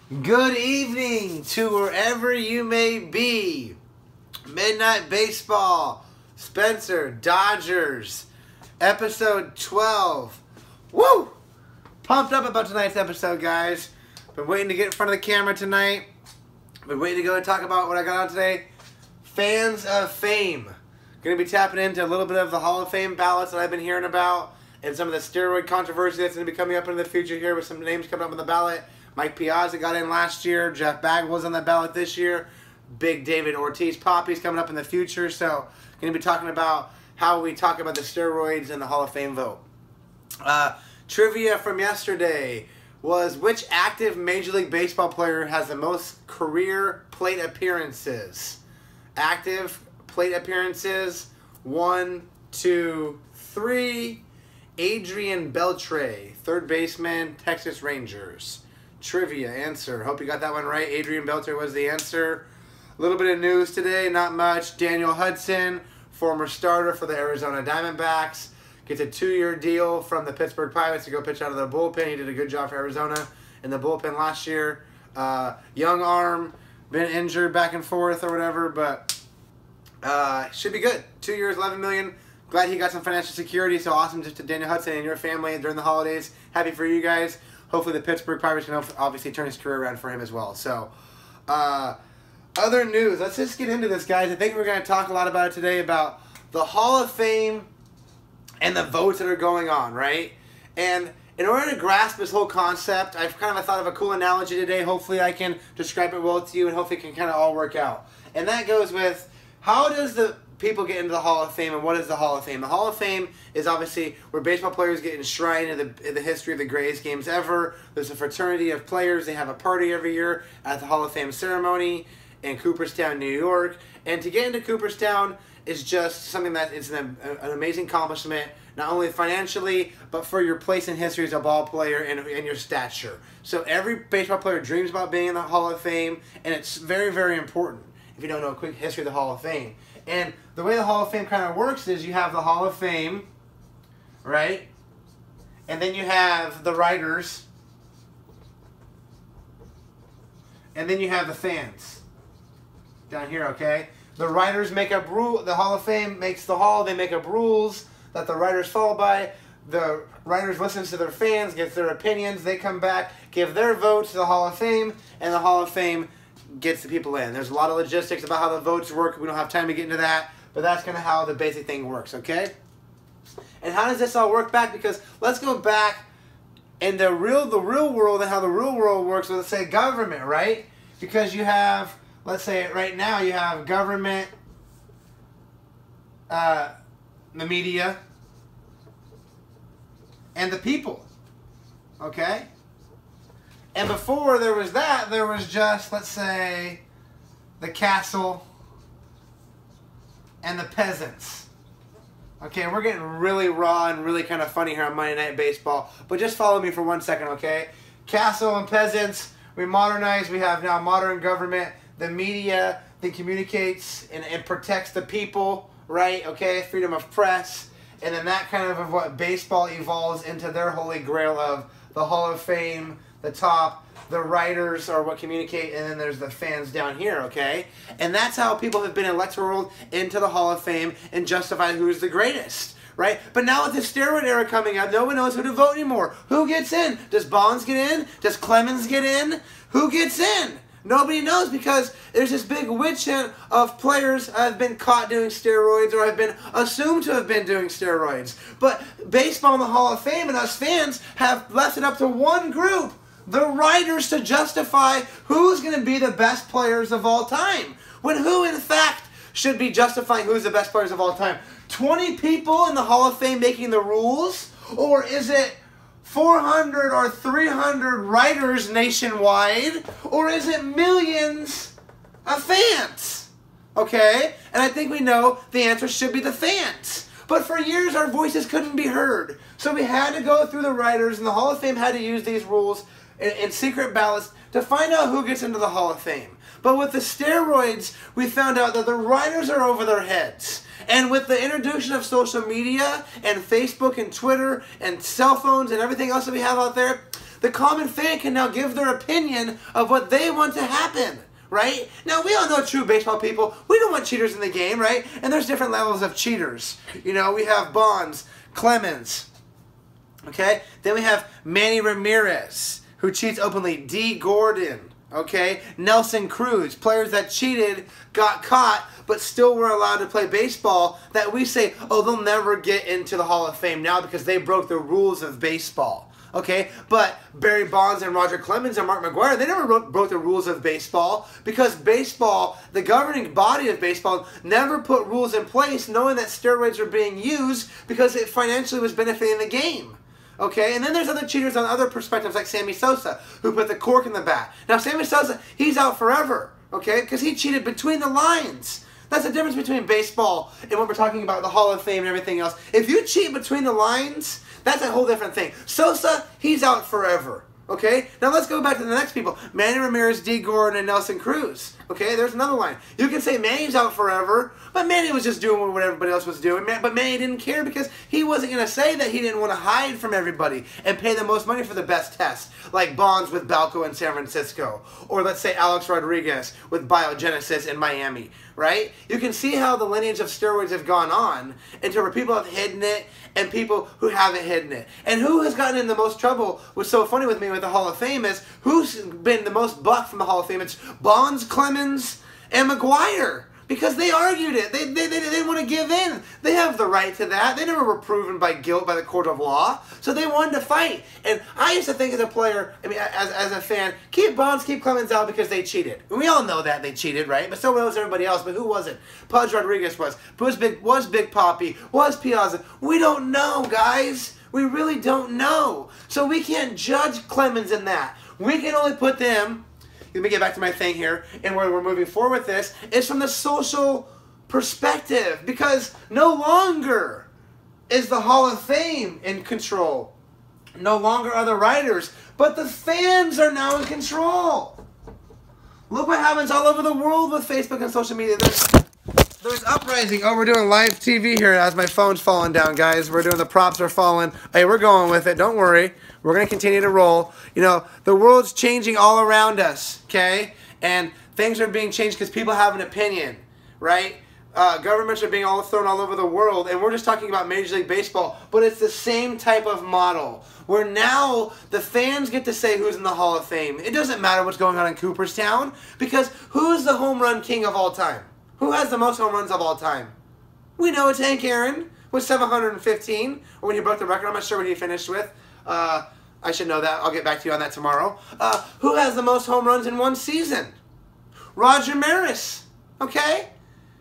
Good evening to wherever you may be. Midnight Baseball, Spencer.Dodgers, episode 12. Woo! Pumped up about tonight's episode, guys. Been waiting to get in front of the camera tonight. Been waiting to go and talk about what I got on today. Fans of Fame. Going to be tapping into a little bit of the Hall of Fame ballots that I've been hearing about and some of the steroid controversy that's going to be coming up in the future here with some names coming up on the ballot. Mike Piazza got in last year. Jeff Bagwell's on the ballot this year. Big David Ortiz Poppy's coming up in the future. So, going to be talking about how we talk about the steroids and the Hall of Fame vote. Trivia from yesterday was which active Major League Baseball player has the most career plate appearances? Active plate appearances. 1, 2, 3. Adrian Beltre, third baseman, Texas Rangers. Trivia answer. Hope you got that one right. Adrian Beltre was the answer. A little bit of news today, not much. Daniel Hudson, former starter for the Arizona Diamondbacks, gets a 2-year deal from the Pittsburgh Pirates to go pitch out of the bullpen. He did a good job for Arizona in the bullpen last year. Young arm, been injured back and forth or whatever, but should be good. 2 years, $11 million. Glad he got some financial security. So awesome just to Daniel Hudson and your family during the holidays. Happy for you guys. Hopefully the Pittsburgh Pirates can obviously turn his career around for him as well. So, other news. Let's just get into this, guys. I think we're going to talk a lot about it today about the Hall of Fame and the votes that are going on, right? And in order to grasp this whole concept, I've kind of thought of a cool analogy today. Hopefully I can describe it well to you and hopefully it can kind of all work out. And that goes with, how does the people get into the Hall of Fame, and what is the Hall of Fame? The Hall of Fame is obviously where baseball players get enshrined in the history of the greatest games ever. There's a fraternity of players. They have a party every year at the Hall of Fame ceremony in Cooperstown, New York. And to get into Cooperstown is just something that is an amazing accomplishment, not only financially, but for your place in history as a ball player and your stature. So every baseball player dreams about being in the Hall of Fame, and it's very, very important if you don't know a quick history of the Hall of Fame. And the way the Hall of Fame kind of works is you have the Hall of Fame, right? And then you have the writers. And then you have the fans down here, okay? The writers make up rules. The Hall of Fame makes the Hall. They make up rules that the writers follow by. The writers listen to their fans, get their opinions. They come back, give their vote to the Hall of Fame, and the Hall of Fame gets the people in. There's a lot of logistics about how the votes work. We don't have time to get into that, but that's kind of how the basic thing works, okay? And how does this all work back? Because let's go back in the real world and how the real world works with, let's say, government, right? Because you have, let's say right now, you have government, the media, and the people, okay? And before there was that, there was just, let's say, the castle and the peasants. Okay, we're getting really raw and really kind of funny here on Monday Night Baseball. But just follow me for 1 second, okay? Castle and peasants, we modernized. We have now modern government. The media that communicates and protects the people, right? Okay, freedom of press. And then that kind of what baseball evolves into their holy grail of the Hall of Fame, the top, the writers are what communicate, and then there's the fans down here, okay? And that's how people have been electoral into the Hall of Fame and justified who's the greatest, right? But now with the steroid era coming up, no one knows who to vote anymore. Who gets in? Does Bonds get in? Does Clemens get in? Who gets in? Nobody knows, because there's this big witch hunt of players that have been caught doing steroids or have been assumed to have been doing steroids. But baseball in the Hall of Fame and us fans have left it up to one group, the writers, to justify who's going to be the best players of all time. When who, in fact, should be justifying who's the best players of all time? 20 people in the Hall of Fame making the rules? Or is it 400 or 300 writers nationwide? Or is it millions of fans? Okay? And I think we know the answer should be the fans. But for years, our voices couldn't be heard. So we had to go through the writers, and the Hall of Fame had to use these rules in secret ballots to find out who gets into the Hall of Fame. But with the steroids, we found out that the writers are over their heads. And with the introduction of social media and Facebook and Twitter and cell phones and everything else that we have out there, the common fan can now give their opinion of what they want to happen, right? Now, we all know true baseball people. We don't want cheaters in the game, right? And there's different levels of cheaters. You know, we have Bonds, Clemens, okay? Then we have Manny Ramirez, who cheats openly. D. Gordon, okay? Nelson Cruz, players that cheated, got caught, but still were allowed to play baseball, that we say, oh, they'll never get into the Hall of Fame now because they broke the rules of baseball. Okay, but Barry Bonds and Roger Clemens and Mark McGwire, they never broke the rules of baseball, because baseball, the governing body of baseball, never put rules in place knowing that steroids were being used because it financially was benefiting the game. Okay, and then there's other cheaters on other perspectives like Sammy Sosa, who put the cork in the bat. Now, Sammy Sosa, he's out forever, okay, because he cheated between the lines. That's the difference between baseball and when we're talking about the Hall of Fame and everything else. If you cheat between the lines, that's a whole different thing. Sosa, he's out forever. Okay? Now let's go back to the next people. Manny Ramirez, D. Gordon, and Nelson Cruz. Okay? There's another line. You can say Manny's out forever, but Manny was just doing what everybody else was doing. But Manny didn't care because he wasn't going to say that he didn't want to hide from everybody and pay the most money for the best test, like Bonds with Balco in San Francisco, or let's say Alex Rodriguez with Biogenesis in Miami, right? You can see how the lineage of steroids have gone on into where people have hidden it and people who haven't hidden it. And who has gotten in the most trouble, what's so funny with me with the Hall of Fame is, who's been the most bucked from the Hall of Fame? It's Bonds, Clemens, and McGwire. Because they argued it. They didn't want to give in. They have the right to that. They never were proven by guilt by the court of law. So they wanted to fight. And I used to think as a player, I mean, as a fan, keep Bonds, keep Clemens out because they cheated. And we all know that they cheated, right? But so was everybody else. But who wasn't? Pudge Rodriguez was. Was Big Papi? Was Piazza? We don't know, guys. We really don't know. So we can't judge Clemens in that. We can only put them... Let me get back to my thing here, and where we're moving forward with this is from the social perspective, because no longer is the Hall of Fame in control. No longer are the writers, but the fans are now in control. Look what happens all over the world with Facebook and social media. There's uprising. Oh, we're doing live TV here as my phone's falling down, guys. We're doing the props are falling. Hey, we're going with it. Don't worry. We're going to continue to roll. You know, the world's changing all around us, okay? And things are being changed because people have an opinion, right? Governments are being thrown all over the world, and we're just talking about Major League Baseball, but it's the same type of model, where now the fans get to say who's in the Hall of Fame. It doesn't matter what's going on in Cooperstown, because who's the home run king of all time? Who has the most home runs of all time? We know it's Hank Aaron with 715, or when he broke the record. I'm not sure what he finished with. I should know that. I'll get back to you on that tomorrow. Who has the most home runs in one season? Roger Maris. Okay?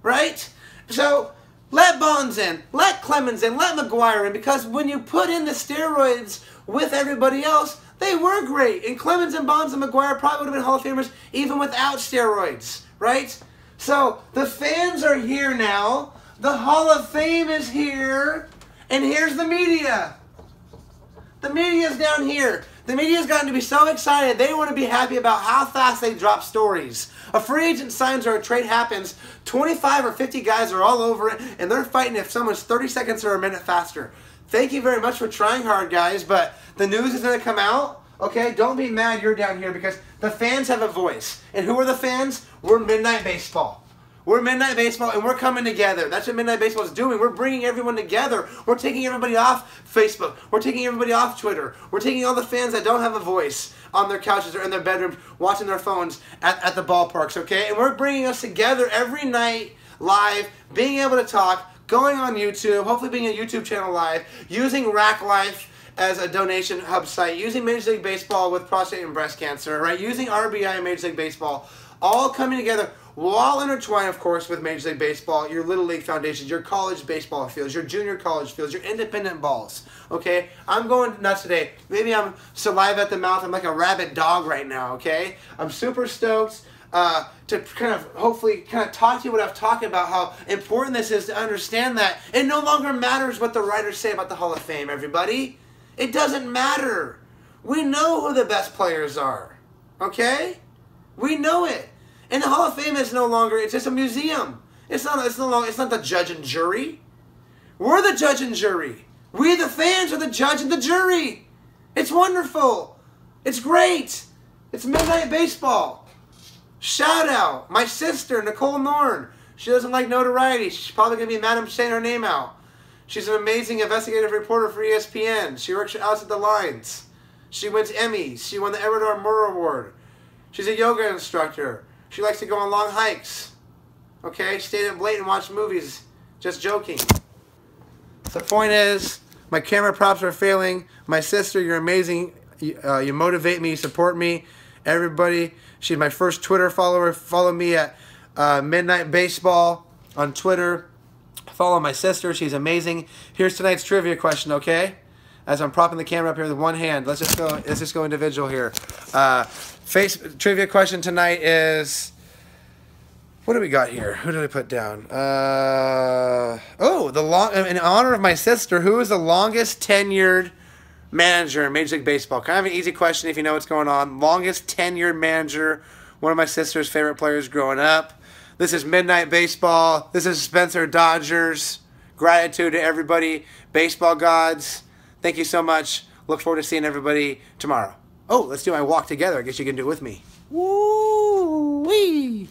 Right? So, let Bonds in. Let Clemens in. Let McGwire in. Because when you put in the steroids with everybody else, they were great. And Clemens and Bonds and McGwire probably would have been Hall of Famers even without steroids. Right? So, the fans are here now. The Hall of Fame is here. And here's the media. The media's down here. The media's gotten to be so excited, they want to be happy about how fast they drop stories. A free agent signs or a trade happens, 25 or 50 guys are all over it, and they're fighting if someone's 30 seconds or a minute faster. Thank you very much for trying hard, guys, but the news is going to come out. Okay, don't be mad you're down here, because the fans have a voice. And who are the fans? We're Midnight Baseball. We're Midnight Baseball, and we're coming together. That's what Midnight Baseball is doing. We're bringing everyone together. We're taking everybody off Facebook. We're taking everybody off Twitter. We're taking all the fans that don't have a voice on their couches or in their bedrooms watching their phones at the ballparks, okay? And we're bringing us together every night live, being able to talk, going on YouTube, hopefully being a YouTube channel live, using Raklife as a donation hub site, using Major League Baseball with prostate and breast cancer, right? Using RBI and Major League Baseball, all coming together. We'll all intertwine, of course, with Major League Baseball, your Little League foundations, your college baseball fields, your junior college fields, your independent balls, okay? I'm going nuts today. Maybe I'm saliva at the mouth. I'm like a rabid dog right now, okay? I'm super stoked to kind of hopefully kind of talk to you what I've talked about, how important this is to understand that it no longer matters what the writers say about the Hall of Fame, everybody. It doesn't matter. We know who the best players are, okay? We know it. And the Hall of Fame is no longer, it's just a museum. It's not the judge and jury. We're the judge and jury. We, the fans, are the judge and the jury. It's wonderful. It's great. It's Midnight Baseball. Shout out. My sister, Nicole Norn. She doesn't like notoriety. She's probably going to be mad I'm saying her name out. She's an amazing investigative reporter for ESPN. She works outside the lines. She wins Emmys. She won the Everett Murrow Award. She's a yoga instructor. She likes to go on long hikes. Okay? She stayed up late and watched movies. Just joking. The point is, my camera props are failing. My sister, you're amazing. You motivate me, you support me. Everybody, she's my first Twitter follower. Follow me at Midnight Baseball on Twitter. Follow my sister. She's amazing. Here's tonight's trivia question, okay? As I'm propping the camera up here with one hand. Let's just go individual here. Trivia question tonight is, what do we got here? Who did I put down? In honor of my sister, who is the longest tenured manager in Major League Baseball? Kind of an easy question if you know what's going on. Longest tenured manager, one of my sister's favorite players growing up. This is Midnight Baseball. This is Spencer.Dodgers. Gratitude to everybody. Baseball gods. Thank you so much. Look forward to seeing everybody tomorrow. Oh, let's do my walk together. I guess you can do it with me. Woo-wee.